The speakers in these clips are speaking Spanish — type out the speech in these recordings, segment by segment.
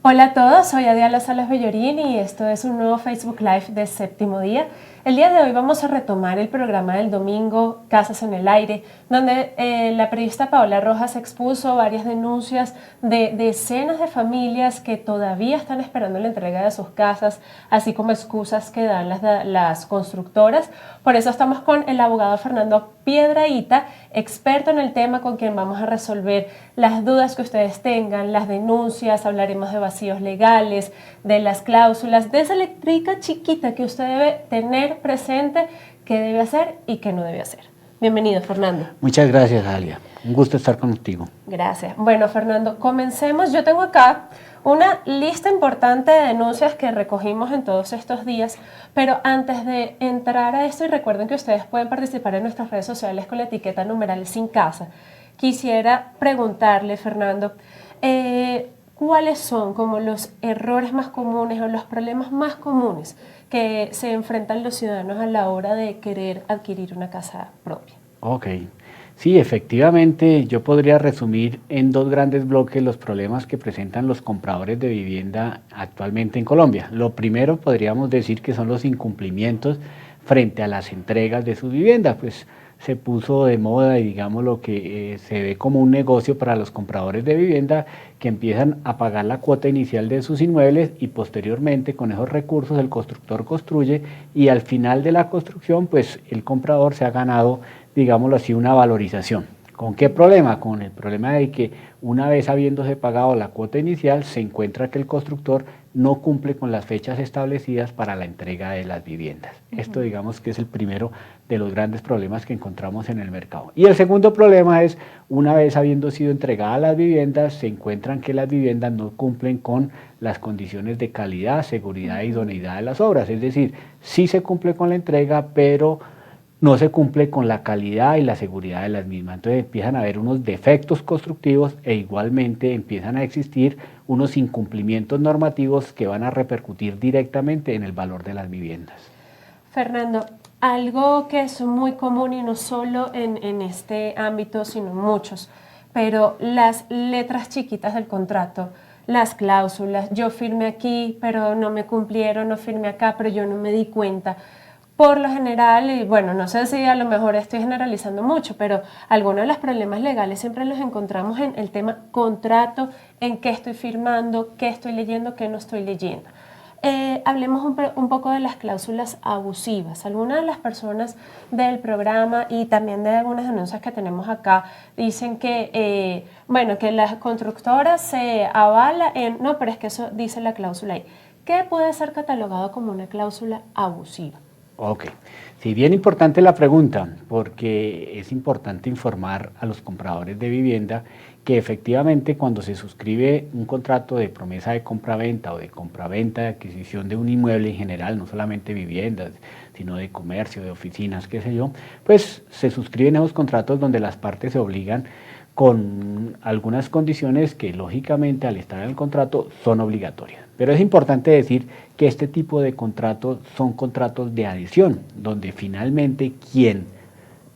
Hola a todos, soy Adiala Salas Bellorín y esto es un nuevo Facebook Live de Séptimo Día. El día de hoy vamos a retomar el programa del domingo Casas en el Aire, donde la periodista Paola Rojas expuso varias denuncias de decenas de familias que todavía están esperando la entrega de sus casas, así como excusas que dan las constructoras. Por eso estamos con el abogado Fernando Piedrahita, experto en el tema, con quien vamos a resolver las dudas que ustedes tengan, las denuncias, hablaremos de vacíos legales, de las cláusulas, de esa eléctrica chiquita que usted debe tener presente, qué debe hacer y qué no debe hacer. Bienvenido, Fernando. Muchas gracias, Alia. Un gusto estar contigo. Gracias. Bueno, Fernando, comencemos. Yo tengo acá una lista importante de denuncias que recogimos en todos estos días, pero antes de entrar a esto, y recuerden que ustedes pueden participar en nuestras redes sociales con la etiqueta numeral Sin Casa, quisiera preguntarle, Fernando, ¿cuáles son como los errores más comunes o los problemas más comunes que se enfrentan los ciudadanos a la hora de querer adquirir una casa propia? Ok. Sí, efectivamente, yo podría resumir en dos grandes bloques los problemas que presentan los compradores de vivienda actualmente en Colombia. Lo primero podríamos decir que son los incumplimientos frente a las entregas de sus viviendas, pues se puso de moda y digamos lo que se ve como un negocio para los compradores de vivienda que empiezan a pagar la cuota inicial de sus inmuebles y posteriormente con esos recursos el constructor construye y al final de la construcción pues el comprador se ha ganado, digámoslo así, una valorización. ¿Con qué problema? Con el problema de que una vez habiéndose pagado la cuota inicial se encuentra que el constructor no cumple con las fechas establecidas para la entrega de las viviendas. Esto digamos que es el primero de los grandes problemas que encontramos en el mercado. Y el segundo problema es, una vez habiendo sido entregadas las viviendas, se encuentran que las viviendas no cumplen con las condiciones de calidad, seguridad e idoneidad de las obras. Es decir, sí se cumple con la entrega, pero no se cumple con la calidad y la seguridad de las mismas. Entonces empiezan a haber unos defectos constructivos e igualmente empiezan a existir unos incumplimientos normativos que van a repercutir directamente en el valor de las viviendas. Fernando, algo que es muy común y no solo en este ámbito, sino en muchos, pero las letras chiquitas del contrato, las cláusulas, yo firmé aquí, pero no me cumplieron, no firmé acá, pero yo no me di cuenta. Por lo general, y bueno, no sé si a lo mejor estoy generalizando mucho, pero algunos de los problemas legales siempre los encontramos en el tema contrato, en qué estoy firmando, qué estoy leyendo, qué no estoy leyendo. Hablemos un poco de las cláusulas abusivas. Algunas de las personas del programa y también de algunas denuncias que tenemos acá dicen que, bueno, que las constructoras se avala en, no, pero es que eso dice la cláusula ahí. ¿Qué puede ser catalogado como una cláusula abusiva? Ok, sí, bien importante la pregunta, porque es importante informar a los compradores de vivienda que efectivamente cuando se suscribe un contrato de promesa de compraventa o de compraventa de adquisición de un inmueble en general, no solamente viviendas, sino de comercio, de oficinas, qué sé yo, pues se suscriben esos contratos donde las partes se obligan con algunas condiciones que lógicamente al estar en el contrato son obligatorias. Pero es importante decir que este tipo de contratos son contratos de adhesión, donde finalmente quien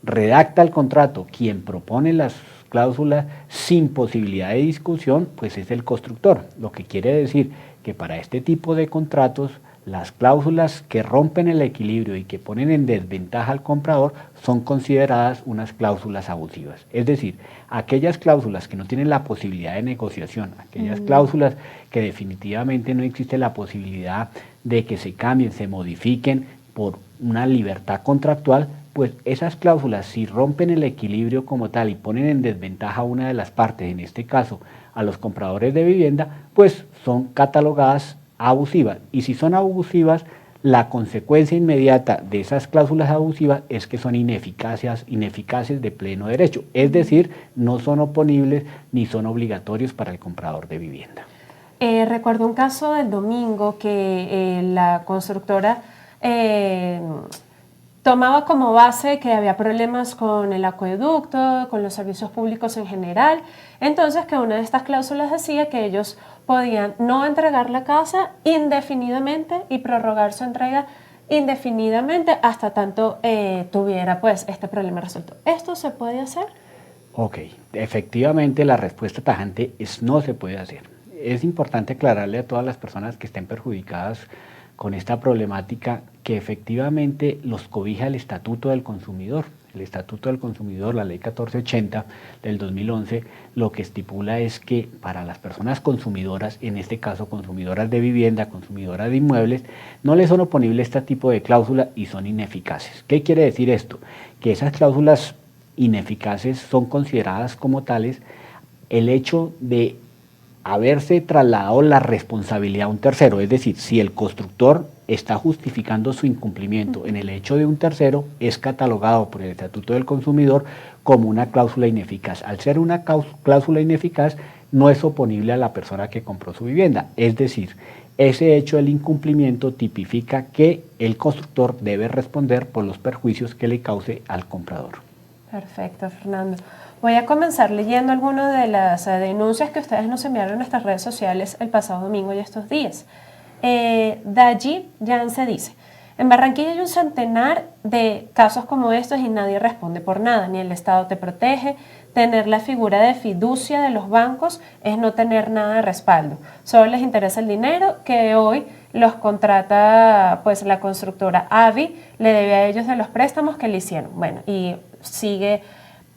redacta el contrato, quien propone las cláusulas sin posibilidad de discusión, pues es el constructor. Lo que quiere decir que para este tipo de contratos las cláusulas que rompen el equilibrio y que ponen en desventaja al comprador son consideradas unas cláusulas abusivas. Es decir, aquellas cláusulas que no tienen la posibilidad de negociación, aquellas cláusulas que definitivamente no existe la posibilidad de que se cambien, se modifiquen por una libertad contractual, pues esas cláusulas, si rompen el equilibrio como tal y ponen en desventaja a una de las partes, en este caso a los compradores de vivienda, pues son catalogadas abusivas. Y si son abusivas, la consecuencia inmediata de esas cláusulas abusivas es que son ineficaces de pleno derecho. Es decir, no son oponibles ni son obligatorios para el comprador de vivienda. Recuerdo un caso del domingo que la constructora tomaba como base que había problemas con el acueducto, con los servicios públicos en general, entonces que una de estas cláusulas decía que ellos podían no entregar la casa indefinidamente y prorrogar su entrega indefinidamente hasta tanto tuviera pues este problema resuelto. ¿Esto se puede hacer? Ok, efectivamente la respuesta tajante es no se puede hacer. es importante aclararle a todas las personas que estén perjudicadas con esta problemática que efectivamente los cobija el Estatuto del Consumidor. El Estatuto del Consumidor, la Ley 1480 del 2011, lo que estipula es que para las personas consumidoras, en este caso consumidoras de vivienda, consumidoras de inmuebles, no les son oponibles este tipo de cláusulas y son ineficaces. ¿Qué quiere decir esto? Que esas cláusulas ineficaces son consideradas como tales el hecho de haberse trasladado la responsabilidad a un tercero, es decir, si el constructor está justificando su incumplimiento en el hecho de un tercero, es catalogado por el Estatuto del Consumidor como una cláusula ineficaz. Al ser una cláusula ineficaz, no es oponible a la persona que compró su vivienda, es decir, ese hecho del incumplimiento tipifica que el constructor debe responder por los perjuicios que le cause al comprador. Perfecto, Fernando. Voy a comenzar leyendo algunas de las denuncias que ustedes nos enviaron en nuestras redes sociales el pasado domingo y estos días. Daji Yance dice, en Barranquilla hay un centenar de casos como estos y nadie responde por nada, ni el Estado te protege. Tener la figura de fiducia de los bancos es no tener nada de respaldo. Solo les interesa el dinero que hoy los contrata pues la constructora AVI, le debe a ellos de los préstamos que le hicieron. Bueno, y sigue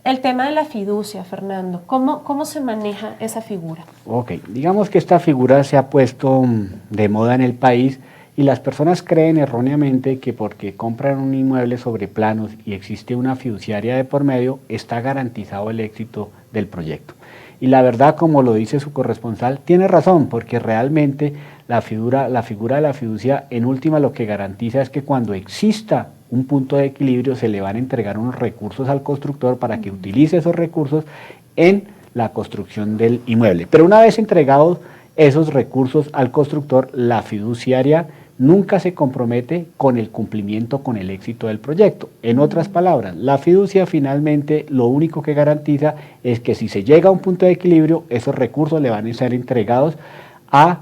el tema de la fiducia, Fernando. ¿Cómo se maneja esa figura? Ok, digamos que esta figura se ha puesto de moda en el país y las personas creen erróneamente que porque compran un inmueble sobre planos y existe una fiduciaria de por medio, está garantizado el éxito del proyecto. Y la verdad, como lo dice su corresponsal, tiene razón, porque realmente la figura de la fiducia en última lo que garantiza es que cuando exista un punto de equilibrio se le van a entregar unos recursos al constructor para que utilice esos recursos en la construcción del inmueble. Pero una vez entregados esos recursos al constructor, la fiduciaria nunca se compromete con el cumplimiento, con el éxito del proyecto. En otras palabras, la fiducia finalmente lo único que garantiza es que si se llega a un punto de equilibrio, esos recursos le van a ser entregados a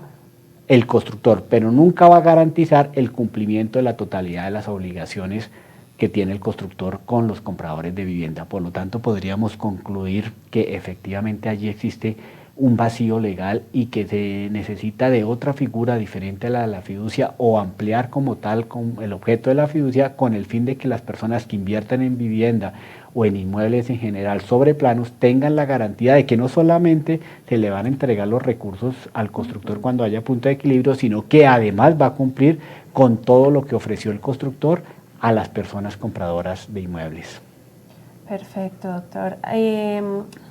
el constructor, pero nunca va a garantizar el cumplimiento de la totalidad de las obligaciones que tiene el constructor con los compradores de vivienda. Por lo tanto, podríamos concluir que efectivamente allí existe un vacío legal y que se necesita de otra figura diferente a la de la fiducia o ampliar como tal con el objeto de la fiducia con el fin de que las personas que inviertan en vivienda o en inmuebles en general sobre planos tengan la garantía de que no solamente se le van a entregar los recursos al constructor cuando haya punto de equilibrio, sino que además va a cumplir con todo lo que ofreció el constructor a las personas compradoras de inmuebles. Perfecto, doctor.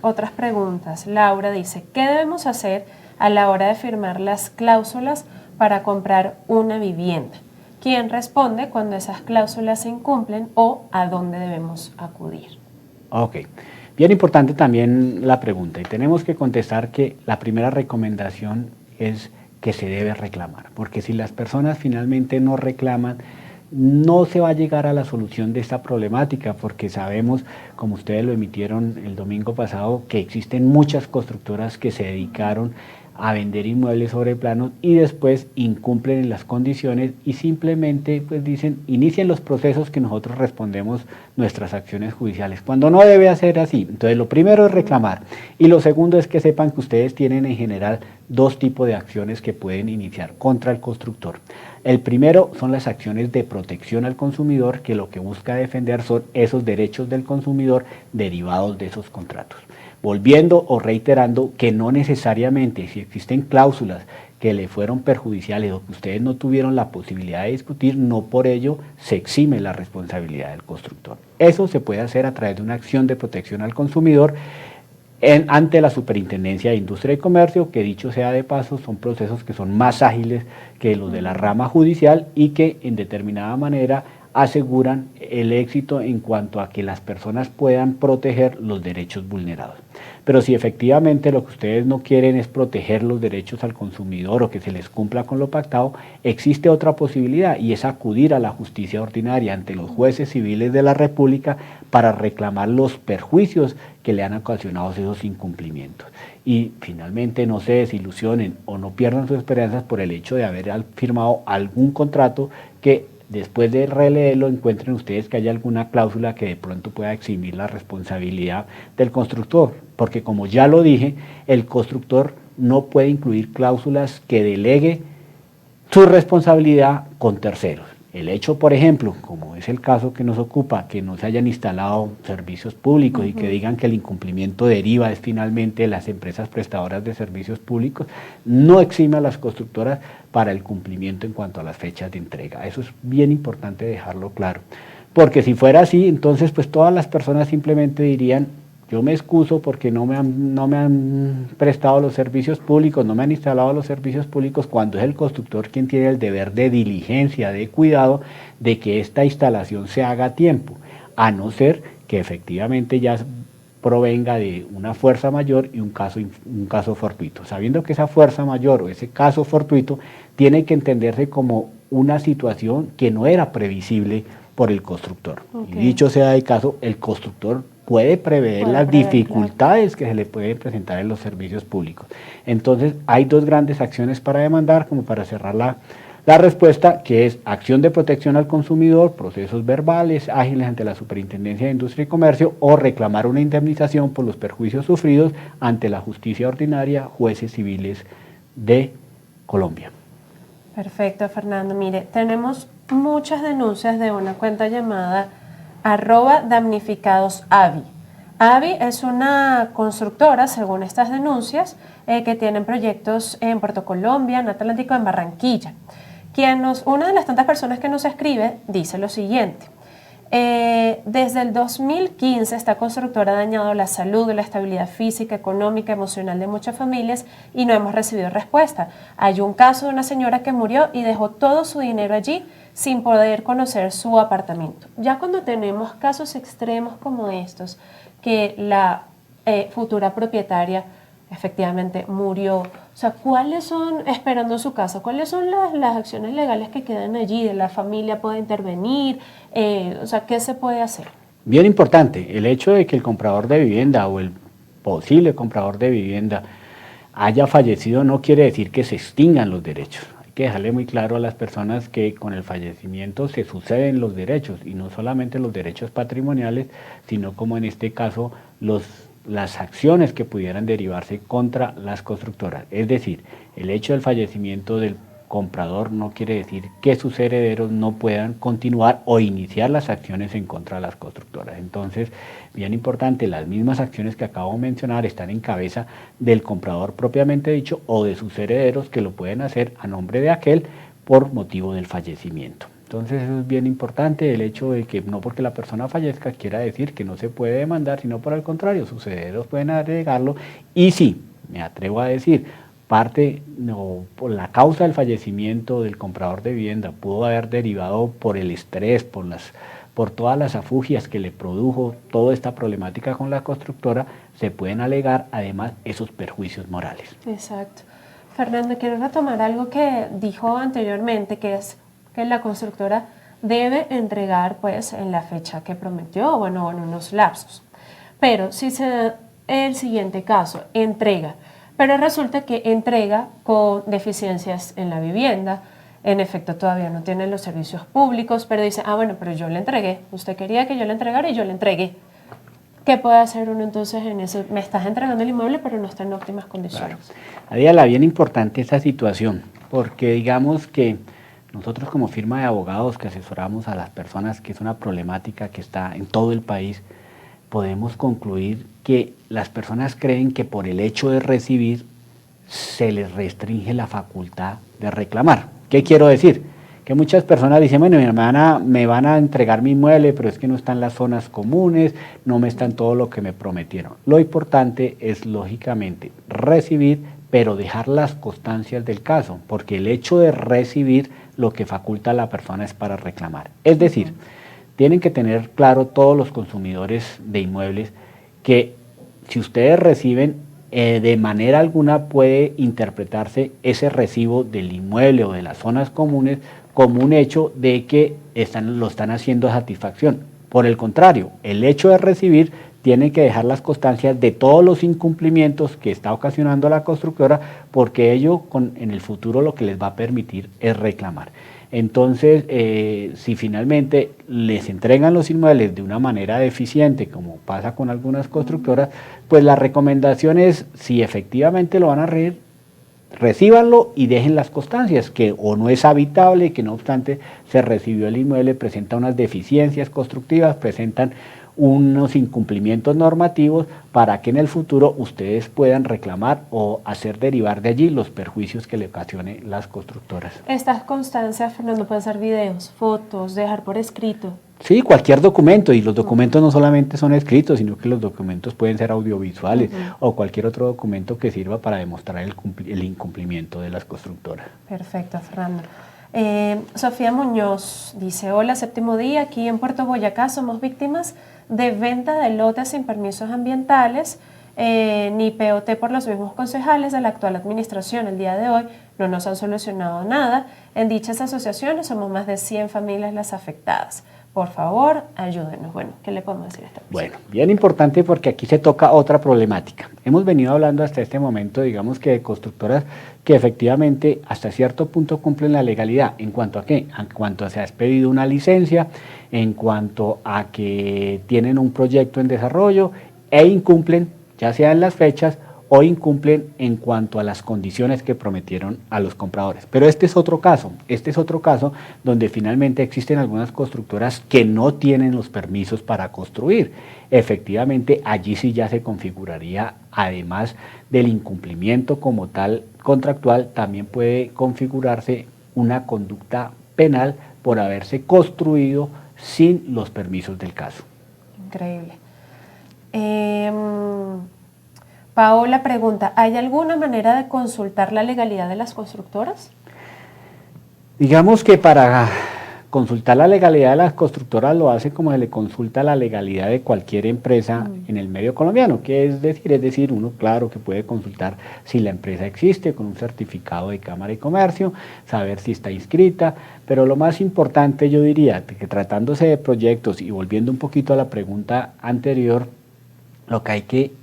Otras preguntas. Laura dice, ¿qué debemos hacer a la hora de firmar las cláusulas para comprar una vivienda? ¿Quién responde cuando esas cláusulas se incumplen o a dónde debemos acudir? Ok, bien importante también la pregunta y tenemos que contestar que la primera recomendación es que se debe reclamar, porque si las personas finalmente no reclaman, no se va a llegar a la solución de esta problemática, porque sabemos, como ustedes lo emitieron el domingo pasado, que existen muchas constructoras que se dedicaron a vender inmuebles sobre planos y después incumplen en las condiciones y simplemente pues dicen, inicien los procesos que nosotros respondemos nuestras acciones judiciales, cuando no debe ser así. Entonces lo primero es reclamar y lo segundo es que sepan que ustedes tienen en general dos tipos de acciones que pueden iniciar contra el constructor. El primero son las acciones de protección al consumidor, que lo que busca defender son esos derechos del consumidor derivados de esos contratos. Volviendo o reiterando que no necesariamente si existen cláusulas que le fueron perjudiciales o que ustedes no tuvieron la posibilidad de discutir, no por ello se exime la responsabilidad del constructor. Eso se puede hacer a través de una acción de protección al consumidor ante la Superintendencia de Industria y Comercio, que dicho sea de paso, son procesos que son más ágiles que los de la rama judicial y que en determinada manera aseguran el éxito en cuanto a que las personas puedan proteger los derechos vulnerados. Pero si efectivamente lo que ustedes no quieren es proteger los derechos al consumidor o que se les cumpla con lo pactado, existe otra posibilidad y es acudir a la justicia ordinaria ante los jueces civiles de la República para reclamar los perjuicios que le han ocasionado esos incumplimientos. Y finalmente no se desilusionen o no pierdan sus esperanzas por el hecho de haber firmado algún contrato que después de releerlo encuentren ustedes que haya alguna cláusula que de pronto pueda eximir la responsabilidad del constructor, porque como ya lo dije, el constructor no puede incluir cláusulas que delegue su responsabilidad con terceros. El hecho, por ejemplo, como es el caso que nos ocupa, que no se hayan instalado servicios públicos y que digan que el incumplimiento deriva es finalmente de las empresas prestadoras de servicios públicos, no exime a las constructoras para el cumplimiento en cuanto a las fechas de entrega. Eso es bien importante dejarlo claro, porque si fuera así, entonces pues todas las personas simplemente dirían: yo me excuso porque no me han prestado los servicios públicos, no me han instalado los servicios públicos, cuando es el constructor quien tiene el deber de diligencia, de cuidado, de que esta instalación se haga a tiempo, a no ser que efectivamente ya provenga de una fuerza mayor y un caso fortuito. Sabiendo que esa fuerza mayor o ese caso fortuito tiene que entenderse como una situación que no era previsible por el constructor. Y dicho sea de caso, el constructor puede prever las dificultades que se le pueden presentar en los servicios públicos. Entonces, hay dos grandes acciones para demandar, como para cerrar la respuesta, que es acción de protección al consumidor, procesos verbales ágiles ante la Superintendencia de Industria y Comercio, o reclamar una indemnización por los perjuicios sufridos ante la justicia ordinaria, jueces civiles de Colombia. Perfecto, Fernando. Mire, tenemos muchas denuncias de una cuenta llamada @damnificadosavi. Avi es una constructora, según estas denuncias, que tienen proyectos en Puerto Colombia, en Atlántico, en Barranquilla. Una de las tantas personas que nos escribe dice lo siguiente: desde el 2015 esta constructora ha dañado la salud, la estabilidad física, económica, emocional de muchas familias y no hemos recibido respuesta. Hay un caso de una señora que murió y dejó todo su dinero allí sin poder conocer su apartamento. Ya cuando tenemos casos extremos como estos, que la futura propietaria efectivamente murió, o sea, ¿cuáles son, esperando su casa, cuáles son las acciones legales que quedan allí? ¿La familia puede intervenir? O sea, ¿qué se puede hacer? Bien importante, el hecho de que el comprador de vivienda o el posible comprador de vivienda haya fallecido no quiere decir que se extingan los derechos. Hay que dejarle muy claro a las personas que con el fallecimiento se suceden los derechos, y no solamente los derechos patrimoniales, sino como en este caso las acciones que pudieran derivarse contra las constructoras. Es decir, el hecho del fallecimiento del comprador no quiere decir que sus herederos no puedan continuar o iniciar las acciones en contra de las constructoras. Entonces, bien importante, las mismas acciones que acabo de mencionar están en cabeza del comprador propiamente dicho o de sus herederos, que lo pueden hacer a nombre de aquel por motivo del fallecimiento. Entonces eso es bien importante, el hecho de que no porque la persona fallezca quiera decir que no se puede demandar, sino por el contrario, sus herederos pueden alegarlo. Y sí, me atrevo a decir, por la causa del fallecimiento del comprador de vivienda pudo haber derivado por el estrés, por todas las afugias que le produjo toda esta problemática con la constructora, se pueden alegar además esos perjuicios morales. Exacto. Fernando, quiero retomar algo que dijo anteriormente, que es que la constructora debe entregar pues en la fecha que prometió, bueno, en unos lapsos. Pero si se da el siguiente caso, entrega, pero resulta que entrega con deficiencias en la vivienda, en efecto todavía no tiene los servicios públicos, pero dice, bueno, pero yo le entregué, usted quería que yo le entregara y yo le entregué. ¿Qué puede hacer uno entonces en eso? Me estás entregando el inmueble, pero no está en óptimas condiciones. Claro. Adriana, bien importante esta situación, porque digamos que nosotros como firma de abogados que asesoramos a las personas, que es una problemática que está en todo el país, podemos concluir que las personas creen que por el hecho de recibir se les restringe la facultad de reclamar. ¿Qué quiero decir? Que muchas personas dicen, bueno, mi hermana me van a entregar mi inmueble, pero es que no están las zonas comunes, no me están todo lo que me prometieron. Lo importante es, lógicamente, recibir, pero dejar las constancias del caso, porque el hecho de recibir lo que faculta a la persona es para reclamar. Es decir, tienen que tener claro todos los consumidores de inmuebles que si ustedes reciben, de manera alguna puede interpretarse ese recibo del inmueble o de las zonas comunes como un hecho de que lo están haciendo a satisfacción. Por el contrario, el hecho de recibir tienen que dejar las constancias de todos los incumplimientos que está ocasionando la constructora, porque ello en el futuro lo que les va a permitir es reclamar. Entonces, si finalmente les entregan los inmuebles de una manera deficiente, como pasa con algunas constructoras, pues la recomendación es, si efectivamente lo van a recíbanlo y dejen las constancias, que o no es habitable, que no obstante se recibió el inmueble, presenta unas deficiencias constructivas, presentan unos incumplimientos normativos para que en el futuro ustedes puedan reclamar o hacer derivar de allí los perjuicios que le ocasione las constructoras. Estas constancias, Fernando, pueden ser videos, fotos, dejar por escrito. Sí, cualquier documento, y los documentos no solamente son escritos, sino que los documentos pueden ser audiovisuales o cualquier otro documento que sirva para demostrar el incumplimiento de las constructoras. Perfecto, Fernando. Sofía Muñoz dice, hola, séptimo día, aquí en Puerto Boyacá somos víctimas de venta de lotes sin permisos ambientales, ni POT por los mismos concejales de la actual administración. El día de hoy no nos han solucionado nada. En dichas asociaciones somos más de 100 familias las afectadas. Por favor, ayúdenos. Bueno, ¿qué le podemos decir a esta persona? Bueno, bien importante porque aquí se toca otra problemática. Hemos venido hablando hasta este momento, digamos que de constructoras que efectivamente hasta cierto punto cumplen la legalidad. ¿En cuanto a qué? En cuanto a se ha expedido una licencia, en cuanto a que tienen un proyecto en desarrollo e incumplen, ya sea en las fechas o incumplen en cuanto a las condiciones que prometieron a los compradores. Pero este es otro caso donde finalmente existen algunas constructoras que no tienen los permisos para construir. Efectivamente, allí sí ya se configuraría, además del incumplimiento como tal contractual, también puede configurarse una conducta penal por haberse construido sin los permisos del caso. Increíble. Paola pregunta, ¿hay alguna manera de consultar la legalidad de las constructoras? Digamos que para consultar la legalidad de las constructoras lo hace como se le consulta la legalidad de cualquier empresa en el medio colombiano, que es decir, uno claro que puede consultar si la empresa existe con un certificado de Cámara de Comercio, saber si está inscrita, pero lo más importante yo diría que tratándose de proyectos y volviendo un poquito a la pregunta anterior, lo que hay que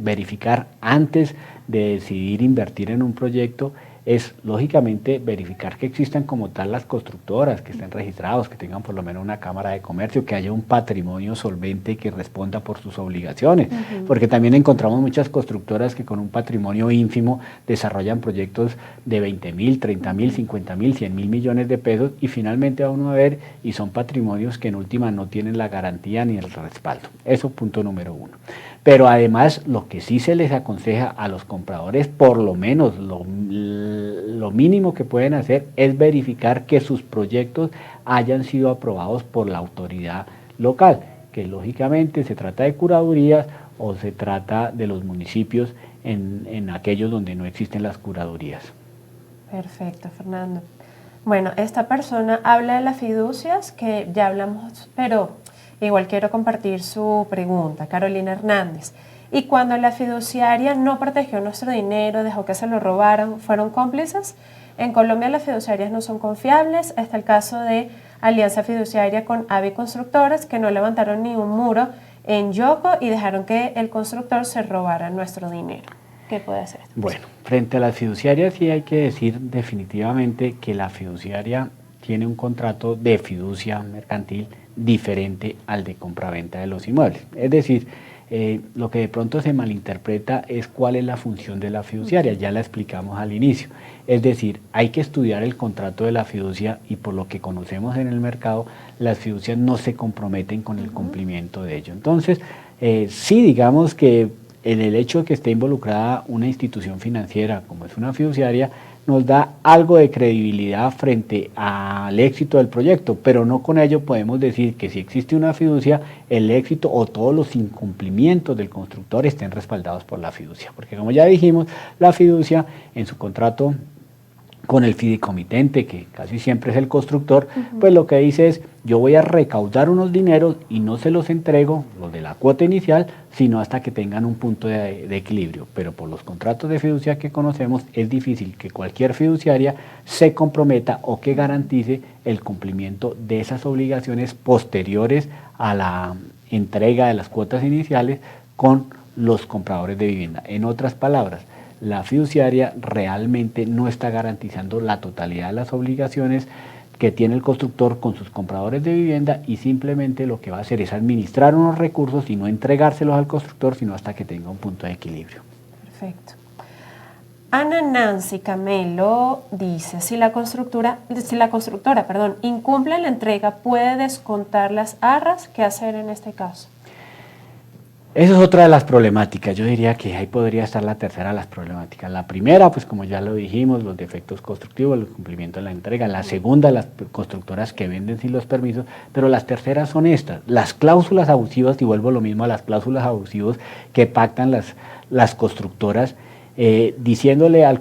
verificar antes de decidir invertir en un proyecto es lógicamente verificar que existan como tal las constructoras, que estén registrados, que tengan por lo menos una cámara de comercio, que haya un patrimonio solvente que responda por sus obligaciones, porque también encontramos muchas constructoras que con un patrimonio ínfimo desarrollan proyectos de 20.000, 30.000, 50.000, 100.000 millones de pesos y finalmente va uno a ver y son patrimonios que en última no tienen la garantía ni el respaldo. Eso punto número uno. Pero además lo que sí se les aconseja a los compradores, por lo menos lo mínimo que pueden hacer es verificar que sus proyectos hayan sido aprobados por la autoridad local, que lógicamente se trata de curadurías o se trata de los municipios en aquellos donde no existen las curadurías. Perfecto, Fernando. Bueno, esta persona habla de las fiducias, que ya hablamos, pero igual quiero compartir su pregunta. Carolina Hernández. Y cuando la fiduciaria no protegió nuestro dinero, dejó que se lo robaran, ¿fueron cómplices? En Colombia las fiduciarias no son confiables. Está el caso de alianza fiduciaria con AVI Constructores, que no levantaron ni un muro en Yoco y dejaron que el constructor se robara nuestro dinero. ¿Qué puede hacer? Bueno, frente a las fiduciarias sí hay que decir definitivamente que la fiduciaria tiene un contrato de fiducia mercantil diferente al de compraventa de los inmuebles. Es decir, lo que de pronto se malinterpreta es cuál es la función de la fiduciaria, ya la explicamos al inicio. Es decir, hay que estudiar el contrato de la fiducia y por lo que conocemos en el mercado, las fiducias no se comprometen con el cumplimiento de ello. Entonces, sí digamos que en el hecho de que esté involucrada una institución financiera como es una fiduciaria, nos da algo de credibilidad frente al éxito del proyecto, pero no con ello podemos decir que si existe una fiducia, el éxito o todos los incumplimientos del constructor estén respaldados por la fiducia, porque como ya dijimos, la fiducia en su contrato con el fideicomitente, que casi siempre es el constructor, pues lo que dice es, yo voy a recaudar unos dineros y no se los entrego, los de la cuota inicial, sino hasta que tengan un punto de equilibrio. Pero por los contratos de fiducia que conocemos, es difícil que cualquier fiduciaria se comprometa o que garantice el cumplimiento de esas obligaciones posteriores a la entrega de las cuotas iniciales con los compradores de vivienda. En otras palabras, la fiduciaria realmente no está garantizando la totalidad de las obligaciones que tiene el constructor con sus compradores de vivienda y simplemente lo que va a hacer es administrar unos recursos y no entregárselos al constructor, sino hasta que tenga un punto de equilibrio. Perfecto. Ana Nancy Camelo dice, si la constructora, incumple la entrega, ¿puede descontar las arras? ¿Qué hacer en este caso? Esa es otra de las problemáticas. Yo diría que ahí podría estar la tercera de las problemáticas. La primera, pues como ya lo dijimos, los defectos constructivos, el cumplimiento de la entrega. La segunda, las constructoras que venden sin los permisos. Pero las terceras son estas, las cláusulas abusivas, y vuelvo lo mismo a las cláusulas abusivas que pactan las constructoras, diciéndole al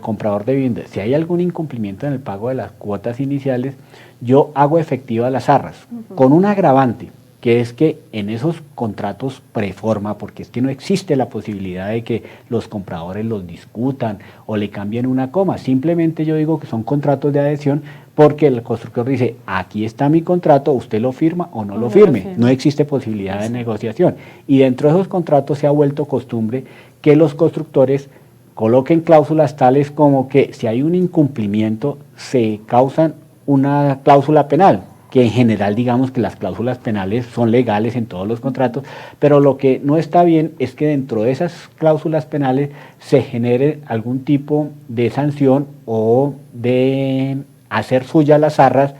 comprador de vivienda, si hay algún incumplimiento en el pago de las cuotas iniciales, yo hago efectivas las arras, con un agravante, que es que en esos contratos preforma, porque es que no existe la posibilidad de que los compradores los discutan o le cambien una coma, simplemente yo digo que son contratos de adhesión porque el constructor dice, aquí está mi contrato, usted lo firma o no lo firme, no existe posibilidad de negociación. Y dentro de esos contratos se ha vuelto costumbre que los constructores coloquen cláusulas tales como que si hay un incumplimiento se causan una cláusula penal, que en general digamos que las cláusulas penales son legales en todos los contratos, pero lo que no está bien es que dentro de esas cláusulas penales se genere algún tipo de sanción o de hacer suya las arras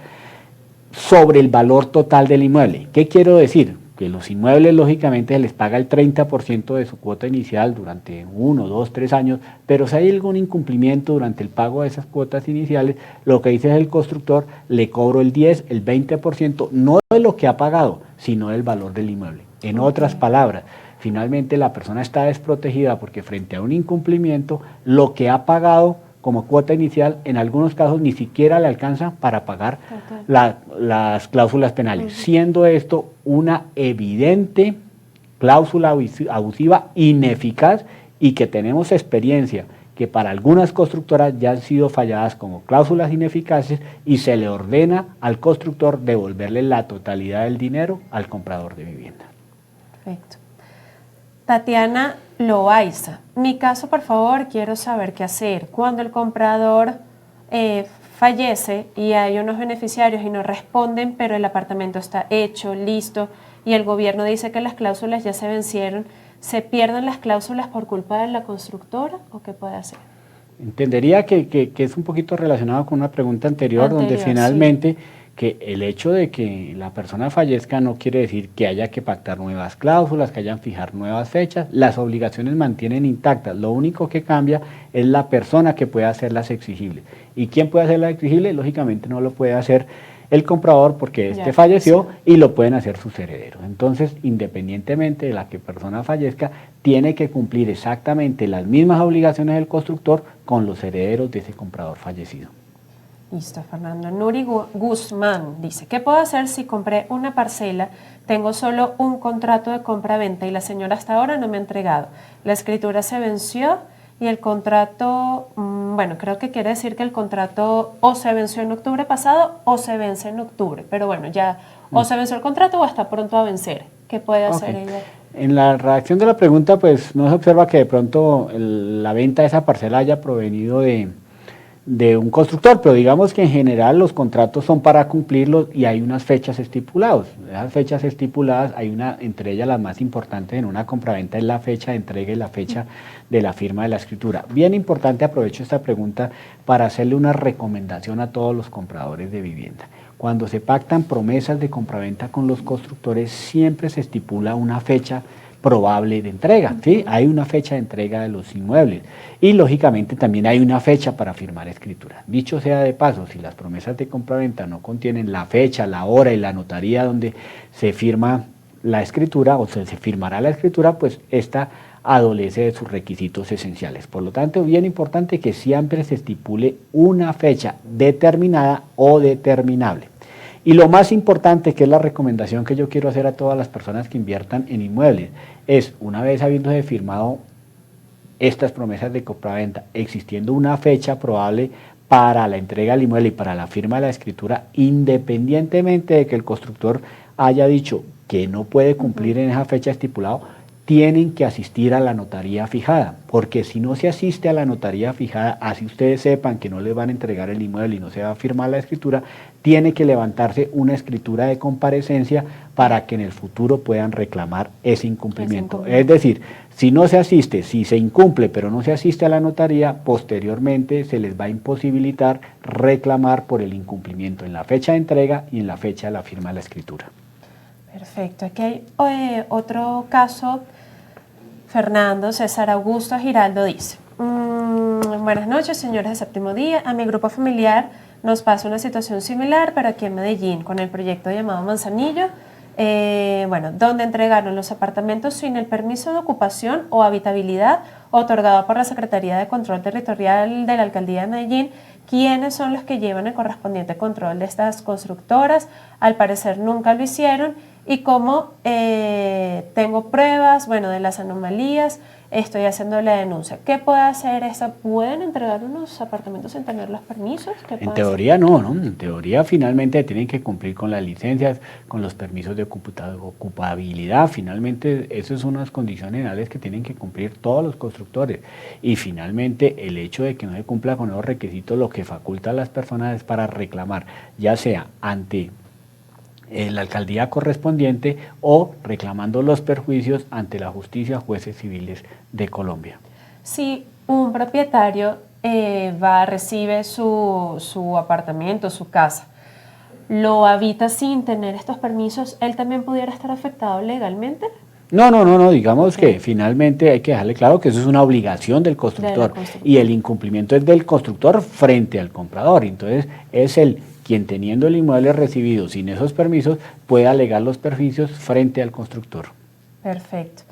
sobre el valor total del inmueble. ¿Qué quiero decir? Que los inmuebles lógicamente se les paga el 30% de su cuota inicial durante 1, 2, 3 años, pero si hay algún incumplimiento durante el pago de esas cuotas iniciales, lo que dice el constructor, le cobro el 10, el 20%, no de lo que ha pagado, sino del valor del inmueble. En otras palabras, finalmente la persona está desprotegida porque frente a un incumplimiento, lo que ha pagado como cuota inicial, en algunos casos ni siquiera le alcanza para pagar las cláusulas penales, siendo esto una evidente cláusula abusiva ineficaz y que tenemos experiencia que para algunas constructoras ya han sido falladas como cláusulas ineficaces y se le ordena al constructor devolverle la totalidad del dinero al comprador de vivienda. Perfecto. Tatiana Loaiza, mi caso, por favor, quiero saber qué hacer. Cuando el comprador fallece y hay unos beneficiarios y no responden, pero el apartamento está hecho, listo, y el gobierno dice que las cláusulas ya se vencieron, ¿se pierden las cláusulas por culpa de la constructora o qué puede hacer? Entendería que es un poquito relacionado con una pregunta anterior donde finalmente... Sí. Que el hecho de que la persona fallezca no quiere decir que haya que pactar nuevas cláusulas, que hayan que fijar nuevas fechas, las obligaciones mantienen intactas, lo único que cambia es la persona que puede hacerlas exigibles. ¿Y quién puede hacerlas exigibles? Lógicamente no lo puede hacer el comprador porque este falleció y lo pueden hacer sus herederos. Entonces, independientemente de la que persona fallezca, tiene que cumplir exactamente las mismas obligaciones del constructor con los herederos de ese comprador fallecido. Listo, Fernando. Nuri Guzmán dice, ¿qué puedo hacer si compré una parcela, tengo solo un contrato de compra-venta y la señora hasta ahora no me ha entregado? La escritura se venció y el contrato, bueno, creo que quiere decir que el contrato o se venció en octubre pasado o se vence en octubre, pero bueno, ya o se venció el contrato o está pronto a vencer. ¿Qué puede hacer ella? En la redacción de la pregunta, pues no se observa que de pronto la venta de esa parcela haya provenido de un constructor, pero digamos que en general los contratos son para cumplirlos y hay unas fechas estipuladas. Esas fechas estipuladas, hay una, entre ellas las más importantes en una compraventa es la fecha de entrega y la fecha de la firma de la escritura. Bien importante, aprovecho esta pregunta para hacerle una recomendación a todos los compradores de vivienda. Cuando se pactan promesas de compraventa con los constructores, siempre se estipula una fecha probable de entrega, ¿sí? Hay una fecha de entrega de los inmuebles y lógicamente también hay una fecha para firmar escritura. Dicho sea de paso, si las promesas de compraventa no contienen la fecha, la hora y la notaría donde se firma la escritura o se firmará la escritura, pues esta adolece de sus requisitos esenciales. Por lo tanto, bien importante que siempre se estipule una fecha determinada o determinable. Y lo más importante, que es la recomendación que yo quiero hacer a todas las personas que inviertan en inmuebles, es una vez habiéndose firmado estas promesas de compraventa, existiendo una fecha probable para la entrega del inmueble y para la firma de la escritura, independientemente de que el constructor haya dicho que no puede cumplir en esa fecha estipulada, tienen que asistir a la notaría fijada, porque si no se asiste a la notaría fijada, así ustedes sepan que no les van a entregar el inmueble y no se va a firmar la escritura, tiene que levantarse una escritura de comparecencia para que en el futuro puedan reclamar ese incumplimiento. Es decir, si no se asiste, si se incumple pero no se asiste a la notaría, posteriormente se les va a imposibilitar reclamar por el incumplimiento en la fecha de entrega y en la fecha de la firma de la escritura. Perfecto. Aquí hay otro caso. Fernando César Augusto Giraldo dice: buenas noches, señores de Séptimo Día. A mi grupo familiar nos pasa una situación similar, pero aquí en Medellín, con el proyecto llamado Manzanillo, donde entregaron los apartamentos sin el permiso de ocupación o habitabilidad otorgado por la Secretaría de Control Territorial de la Alcaldía de Medellín. ¿Quiénes son los que llevan el correspondiente control de estas constructoras? Al parecer nunca lo hicieron. Y como tengo pruebas, de las anomalías, estoy haciendo la denuncia. ¿Qué puede hacer esta? ¿Pueden entregar unos apartamentos sin tener los permisos? En teoría no. En teoría finalmente tienen que cumplir con las licencias, con los permisos de ocupabilidad. Finalmente esas son unas condiciones generales que tienen que cumplir todos los constructores. Y finalmente el hecho de que no se cumpla con esos requisitos lo que faculta a las personas es para reclamar, ya sea ante la alcaldía correspondiente o reclamando los perjuicios ante la justicia, jueces civiles de Colombia. Si un propietario recibe su apartamento, su casa, lo habita sin tener estos permisos, ¿él también pudiera estar afectado legalmente? No, digamos que finalmente hay que dejarle claro que eso es una obligación del constructor y el incumplimiento es del constructor frente al comprador. Entonces es quien teniendo el inmueble recibido sin esos permisos puede alegar los perjuicios frente al constructor. Perfecto.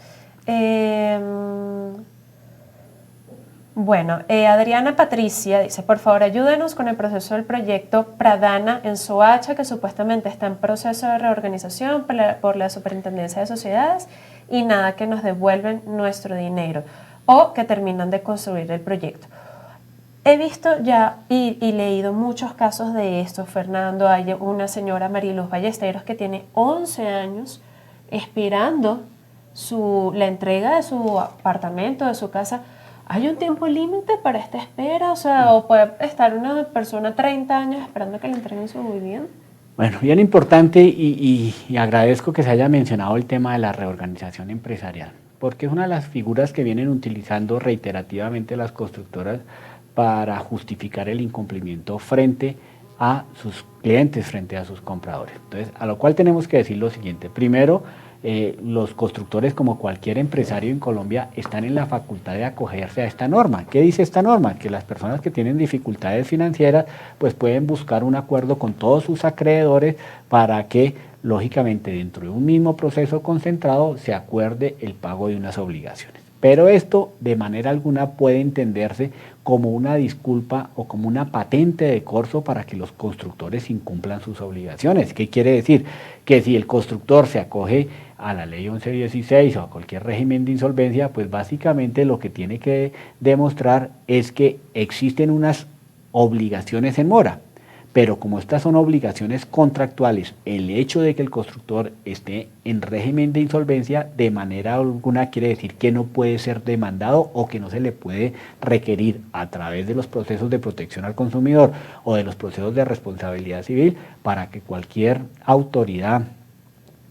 Adriana Patricia dice: por favor ayúdenos con el proceso del proyecto Pradana en Soacha, que supuestamente está en proceso de reorganización por la Superintendencia de Sociedades y nada, que nos devuelven nuestro dinero o que terminan de construir el proyecto. He visto ya y leído muchos casos de esto, Fernando. Hay una señora, Mariluz Ballesteros, que tiene 11 años esperando la entrega de su apartamento, de su casa. ¿Hay un tiempo límite para esta espera? ¿O puede estar una persona 30 años esperando que le entreguen su vivienda? Bueno, bien importante y agradezco que se haya mencionado el tema de la reorganización empresarial, porque es una de las figuras que vienen utilizando reiterativamente las constructoras para justificar el incumplimiento frente a sus clientes, frente a sus compradores. Entonces, a lo cual tenemos que decir lo siguiente. Primero, los constructores, como cualquier empresario en Colombia, están en la facultad de acogerse a esta norma. ¿Qué dice esta norma? Que las personas que tienen dificultades financieras pues pueden buscar un acuerdo con todos sus acreedores para que, lógicamente, dentro de un mismo proceso concentrado se acuerde el pago de unas obligaciones. Pero esto de manera alguna puede entenderse como una disculpa o como una patente de corso para que los constructores incumplan sus obligaciones. ¿Qué quiere decir? Que si el constructor se acoge a la ley 1116 o a cualquier régimen de insolvencia, pues básicamente lo que tiene que demostrar es que existen unas obligaciones en mora. Pero como estas son obligaciones contractuales, el hecho de que el constructor esté en régimen de insolvencia de manera alguna quiere decir que no puede ser demandado o que no se le puede requerir a través de los procesos de protección al consumidor o de los procesos de responsabilidad civil para que cualquier autoridad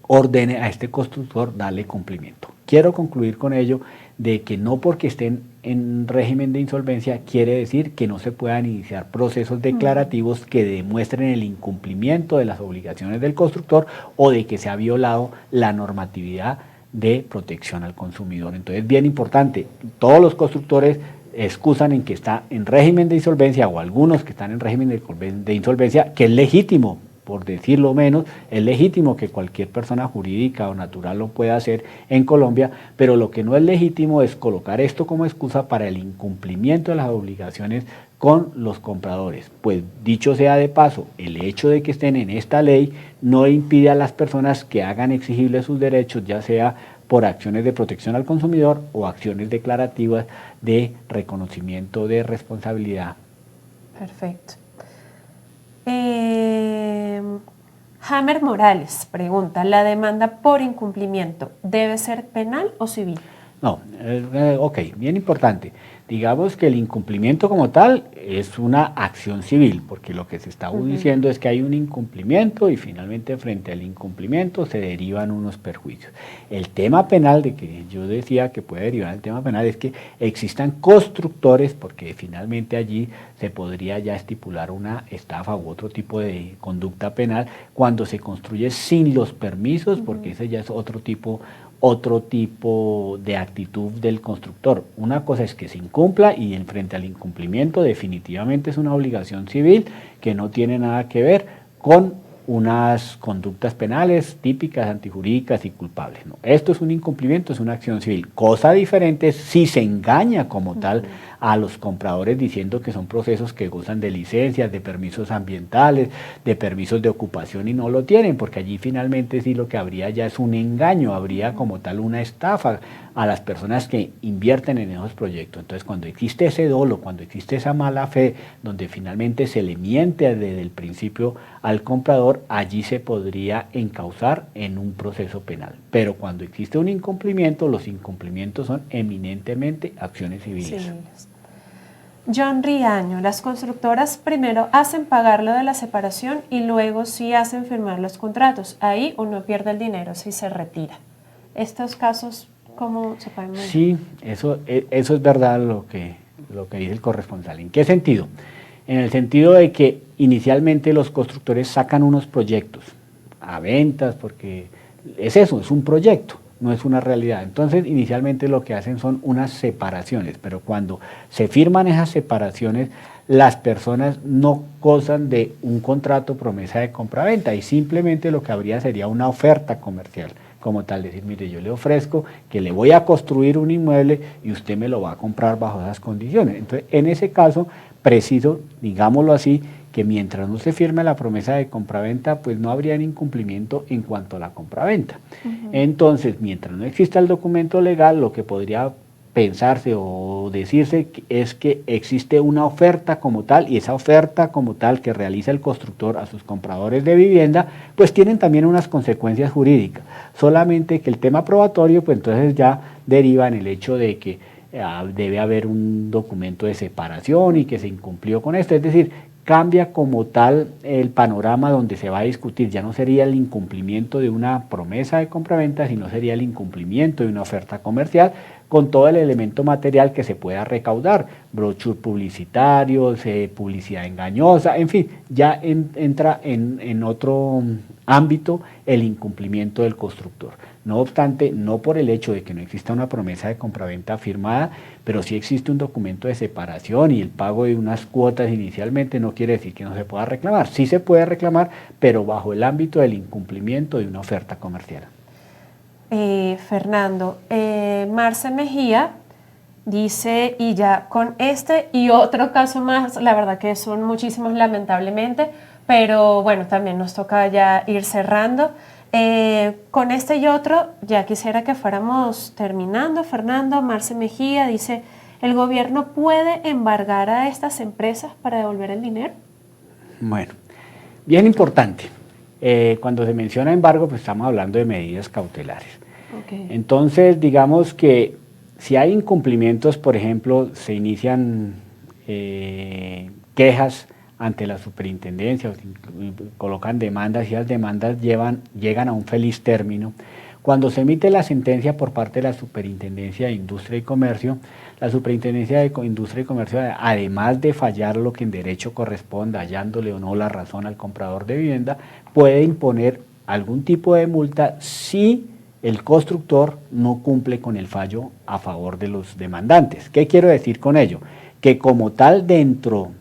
ordene a este constructor darle cumplimiento. Quiero concluir con ello de que no porque estén en régimen de insolvencia quiere decir que no se puedan iniciar procesos declarativos que demuestren el incumplimiento de las obligaciones del constructor o de que se ha violado la normatividad de protección al consumidor. Entonces, bien importante, todos los constructores excusan en que está en régimen de insolvencia o algunos que están en régimen de insolvencia, que es legítimo, por decirlo menos, es legítimo que cualquier persona jurídica o natural lo pueda hacer en Colombia, pero lo que no es legítimo es colocar esto como excusa para el incumplimiento de las obligaciones con los compradores. Pues dicho sea de paso, el hecho de que estén en esta ley no impide a las personas que hagan exigibles sus derechos, ya sea por acciones de protección al consumidor o acciones declarativas de reconocimiento de responsabilidad. Perfecto. Hammer Morales pregunta, ¿la demanda por incumplimiento debe ser penal o civil? No, ok, bien importante. Digamos que el incumplimiento como tal es una acción civil, porque lo que se está diciendo es que hay un incumplimiento y finalmente frente al incumplimiento se derivan unos perjuicios. El tema penal, de que yo decía que puede derivar el tema penal, es que existan constructores, porque finalmente allí se podría ya estipular una estafa u otro tipo de conducta penal cuando se construye sin los permisos, porque ese ya es otro tipo de actitud del constructor. Una cosa es que se incumpla y en frente al incumplimiento definitivamente es una obligación civil que no tiene nada que ver con unas conductas penales típicas, antijurídicas y culpables. No, esto es un incumplimiento, es una acción civil. Cosa diferente es si se engaña como tal a los compradores diciendo que son procesos que gozan de licencias, de permisos ambientales, de permisos de ocupación y no lo tienen, porque allí finalmente sí lo que habría ya es un engaño, habría como tal una estafa a las personas que invierten en esos proyectos. Entonces, cuando existe ese dolo, cuando existe esa mala fe, donde finalmente se le miente desde el principio al comprador, allí se podría encauzar en un proceso penal. Pero cuando existe un incumplimiento, los incumplimientos son eminentemente acciones civiles. Sí. John Riaño, las constructoras primero hacen pagar lo de la separación y luego sí hacen firmar los contratos. Ahí uno pierde el dinero si se retira. Estos casos, ¿cómo se pueden manejar? Sí, eso es verdad lo que dice el corresponsal. ¿En qué sentido? En el sentido de que inicialmente los constructores sacan unos proyectos a ventas, porque es eso, es un proyecto, no es una realidad. Entonces, inicialmente lo que hacen son unas separaciones, pero cuando se firman esas separaciones, las personas no gozan de un contrato promesa de compraventa y simplemente lo que habría sería una oferta comercial. Como tal, decir, mire, yo le ofrezco que le voy a construir un inmueble y usted me lo va a comprar bajo esas condiciones. Entonces, en ese caso, preciso, digámoslo así, que mientras no se firme la promesa de compraventa, pues no habría incumplimiento en cuanto a la compraventa. Entonces, mientras no exista el documento legal, lo que podría pensarse o decirse es que existe una oferta como tal, y esa oferta como tal que realiza el constructor a sus compradores de vivienda, pues tienen también unas consecuencias jurídicas. Solamente que el tema probatorio, pues entonces ya deriva en el hecho de que debe haber un documento de separación y que se incumplió con esto, es decir, cambia como tal el panorama donde se va a discutir, ya no sería el incumplimiento de una promesa de compraventa, sino sería el incumplimiento de una oferta comercial con todo el elemento material que se pueda recaudar, brochures publicitarios, publicidad engañosa, en fin, ya entra en otro ámbito el incumplimiento del constructor. No obstante, no por el hecho de que no exista una promesa de compraventa firmada, pero sí existe un documento de separación y el pago de unas cuotas inicialmente, no quiere decir que no se pueda reclamar. Sí se puede reclamar, pero bajo el ámbito del incumplimiento de una oferta comercial. Fernando, Marce Mejía dice, y ya con este y otro caso más, la verdad que son muchísimos lamentablemente, pero bueno, también nos toca ya ir cerrando. Con este y otro, ya quisiera que fuéramos terminando. Fernando, Marce Mejía dice, ¿el gobierno puede embargar a estas empresas para devolver el dinero? Bueno, bien importante. Cuando se menciona embargo, pues estamos hablando de medidas cautelares. Okay. Entonces, digamos que si hay incumplimientos, por ejemplo, se inician quejas ante la superintendencia, colocan demandas y las demandas llegan a un feliz término. Cuando se emite la sentencia por parte de la Superintendencia de Industria y Comercio, la Superintendencia de Industria y Comercio, además de fallar lo que en derecho corresponda, hallándole o no la razón al comprador de vivienda, puede imponer algún tipo de multa si el constructor no cumple con el fallo a favor de los demandantes. ¿Qué quiero decir con ello? Que como tal, dentro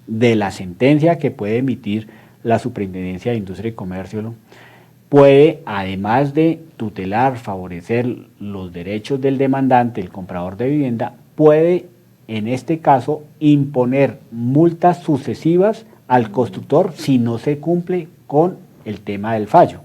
de la sentencia que puede emitir la Superintendencia de Industria y Comercio, puede, además de tutelar, favorecer los derechos del demandante, el comprador de vivienda, puede, en este caso, imponer multas sucesivas al constructor si no se cumple con el tema del fallo.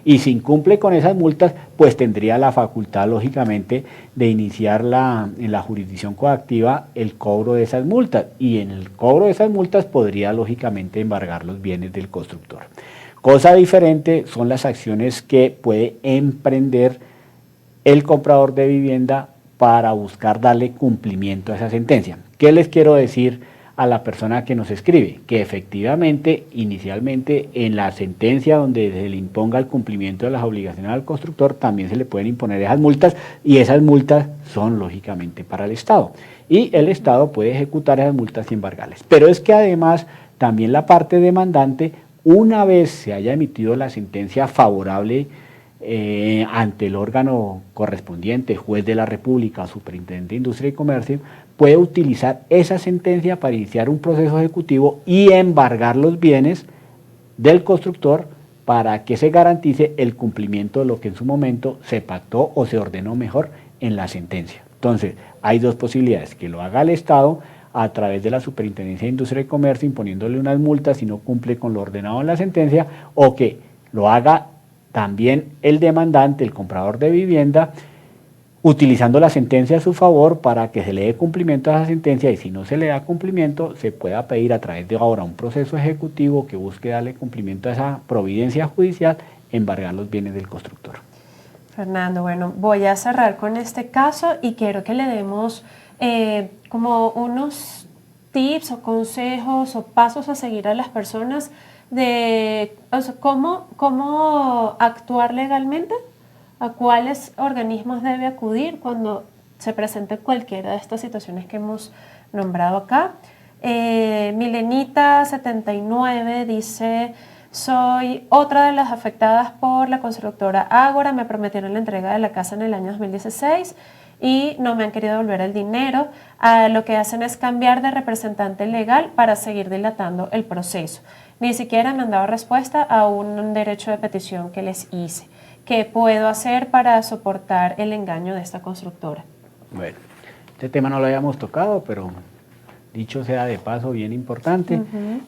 Y si incumple con esas multas, pues tendría la facultad, lógicamente, de iniciar en la jurisdicción coactiva el cobro de esas multas. Y en el cobro de esas multas podría, lógicamente, embargar los bienes del constructor. Cosa diferente son las acciones que puede emprender el comprador de vivienda para buscar darle cumplimiento a esa sentencia. ¿Qué les quiero decir a la persona que nos escribe? Que efectivamente, inicialmente, en la sentencia donde se le imponga el cumplimiento de las obligaciones al constructor, también se le pueden imponer esas multas, y esas multas son lógicamente para el Estado. Y el Estado puede ejecutar esas multas y embargarles. Pero es que además, también la parte demandante, una vez se haya emitido la sentencia favorable ante el órgano correspondiente, juez de la República o superintendente de Industria y Comercio, puede utilizar esa sentencia para iniciar un proceso ejecutivo y embargar los bienes del constructor para que se garantice el cumplimiento de lo que en su momento se pactó o se ordenó mejor en la sentencia. Entonces, hay dos posibilidades: que lo haga el Estado a través de la Superintendencia de Industria y Comercio imponiéndole unas multas si no cumple con lo ordenado en la sentencia, o que lo haga también el demandante, el comprador de vivienda, utilizando la sentencia a su favor para que se le dé cumplimiento a esa sentencia, y si no se le da cumplimiento, se pueda pedir a través de ahora un proceso ejecutivo que busque darle cumplimiento a esa providencia judicial, embargar los bienes del constructor. Fernando, bueno, voy a cerrar con este caso y quiero que le demos como unos tips o consejos o pasos a seguir a las personas de cómo actuar legalmente, a cuáles organismos debe acudir cuando se presente cualquiera de estas situaciones que hemos nombrado acá. Milenita79 dice: soy otra de las afectadas por la constructora Ágora, me prometieron la entrega de la casa en el año 2016 y no me han querido devolver el dinero. Lo que hacen es cambiar de representante legal para seguir dilatando el proceso. Ni siquiera me han dado respuesta a un derecho de petición que les hice. ¿Qué puedo hacer para soportar el engaño de esta constructora? Bueno, este tema no lo habíamos tocado, pero dicho sea de paso, bien importante,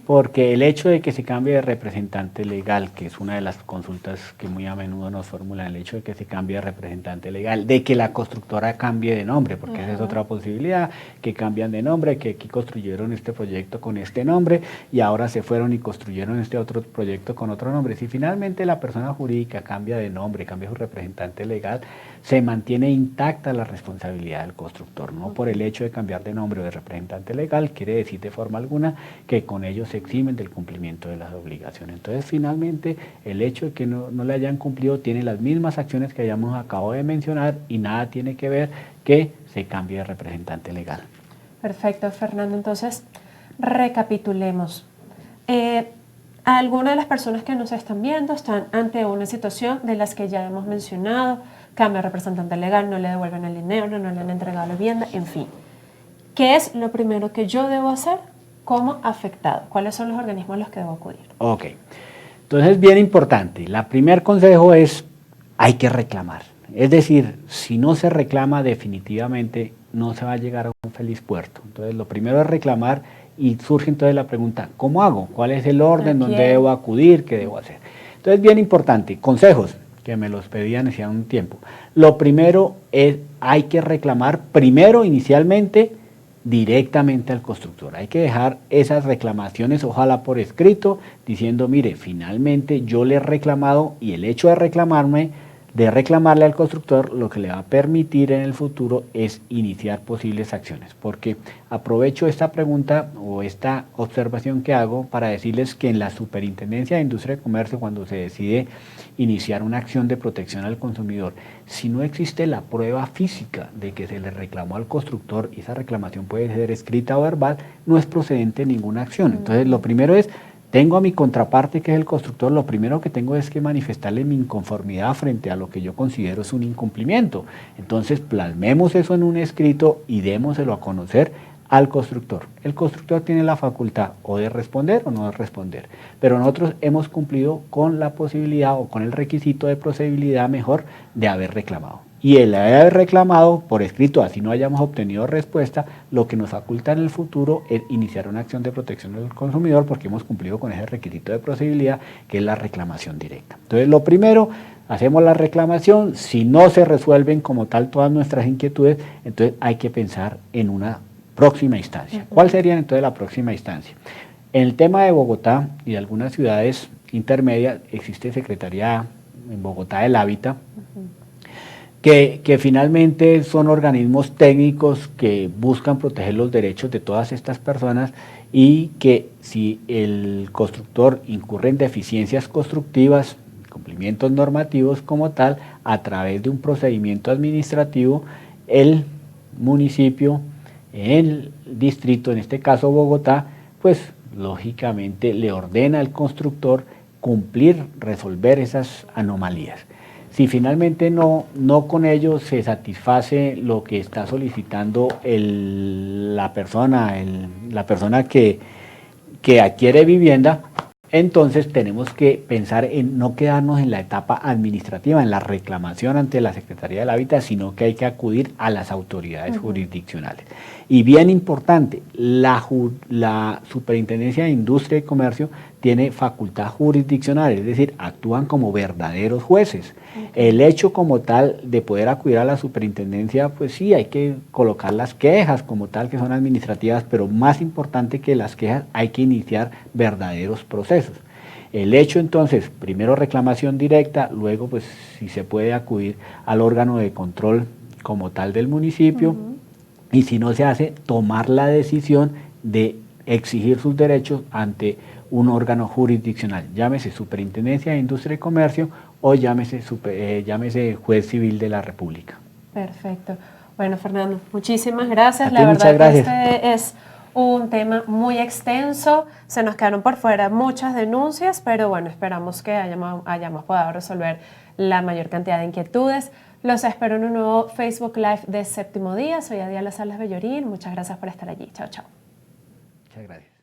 porque el hecho de que se cambie de representante legal, que es una de las consultas que muy a menudo nos formulan, el hecho de que se cambie de representante legal, de que la constructora cambie de nombre, porque esa es otra posibilidad, que cambian de nombre, que aquí construyeron este proyecto con este nombre y ahora se fueron y construyeron este otro proyecto con otro nombre. Si finalmente la persona jurídica cambia de nombre, cambia su representante legal, se mantiene intacta la responsabilidad del constructor, no por el hecho de cambiar de nombre o de representante legal quiere decir de forma alguna que con ello se eximen del cumplimiento de las obligaciones. Entonces, finalmente, el hecho de que no le hayan cumplido tiene las mismas acciones que hayamos acabado de mencionar y nada tiene que ver que se cambie de representante legal. Perfecto, Fernando. Entonces, recapitulemos. Algunas de las personas que nos están viendo están ante una situación de las que ya hemos mencionado: cambio de representante legal, no le devuelven el dinero, no le han entregado la vivienda, en fin. ¿Qué es lo primero que yo debo hacer como afectado? ¿Cuáles son los organismos a los que debo acudir? Ok, entonces bien importante, el primer consejo es: hay que reclamar. Es decir, si no se reclama definitivamente no se va a llegar a un feliz puerto. Entonces lo primero es reclamar y surge entonces la pregunta: ¿cómo hago? ¿Cuál es el orden? ¿Dónde debo acudir? ¿Qué debo hacer? Entonces bien importante, consejos que me los pedían hacía un tiempo. Lo primero es: hay que reclamar primero inicialmente directamente al constructor. Hay que dejar esas reclamaciones, ojalá por escrito, diciendo: mire, finalmente yo le he reclamado, y el hecho de reclamarle al constructor lo que le va a permitir en el futuro es iniciar posibles acciones. Porque aprovecho esta pregunta o esta observación que hago para decirles que en la Superintendencia de Industria y Comercio, cuando se decide iniciar una acción de protección al consumidor, si no existe la prueba física de que se le reclamó al constructor, y esa reclamación puede ser escrita o verbal, no es procedente ninguna acción. Entonces lo primero es: tengo a mi contraparte, que es el constructor, lo primero que tengo es que manifestarle mi inconformidad frente a lo que yo considero es un incumplimiento. Entonces plasmemos eso en un escrito y démoselo a conocer al constructor. El constructor tiene la facultad o de responder o no de responder, pero nosotros hemos cumplido con la posibilidad o con el requisito de procedibilidad mejor de haber reclamado. Y el haber reclamado por escrito, así no hayamos obtenido respuesta, lo que nos faculta en el futuro es iniciar una acción de protección del consumidor, porque hemos cumplido con ese requisito de procedibilidad, que es la reclamación directa. Entonces lo primero: hacemos la reclamación. Si no se resuelven como tal todas nuestras inquietudes, entonces hay que pensar en una próxima instancia. ¿Cuál sería entonces la próxima instancia? En el tema de Bogotá y de algunas ciudades intermedia, existe Secretaría en Bogotá del Hábitat, que finalmente son organismos técnicos que buscan proteger los derechos de todas estas personas y que si el constructor incurre en deficiencias constructivas, cumplimientos normativos como tal, a través de un procedimiento administrativo, el municipio, el distrito, en este caso Bogotá, pues lógicamente le ordena al constructor cumplir, resolver esas anomalías. Si finalmente no con ello se satisface lo que está solicitando la persona que adquiere vivienda, entonces tenemos que pensar en no quedarnos en la etapa administrativa, en la reclamación ante la Secretaría del Hábitat, sino que hay que acudir a las autoridades jurisdiccionales. Y bien importante, la Superintendencia de Industria y Comercio tiene facultad jurisdiccional, es decir, actúan como verdaderos jueces. El hecho como tal de poder acudir a la superintendencia, pues sí, hay que colocar las quejas como tal, que son administrativas, pero más importante que las quejas, hay que iniciar verdaderos procesos. El hecho entonces, primero reclamación directa, luego pues si se puede acudir al órgano de control como tal del municipio, y si no se hace, tomar la decisión de exigir sus derechos ante un órgano jurisdiccional, llámese Superintendencia de Industria y Comercio o llámese Juez Civil de la República. Perfecto. Bueno, Fernando, muchísimas gracias. La verdad que este es un tema muy extenso. Se nos quedaron por fuera muchas denuncias, pero bueno, esperamos que hayamos podido resolver la mayor cantidad de inquietudes. Los espero en un nuevo Facebook Live de Séptimo Día. Soy Adiala Salas Bellorín. Muchas gracias por estar allí. Chao, chao. Muchas gracias.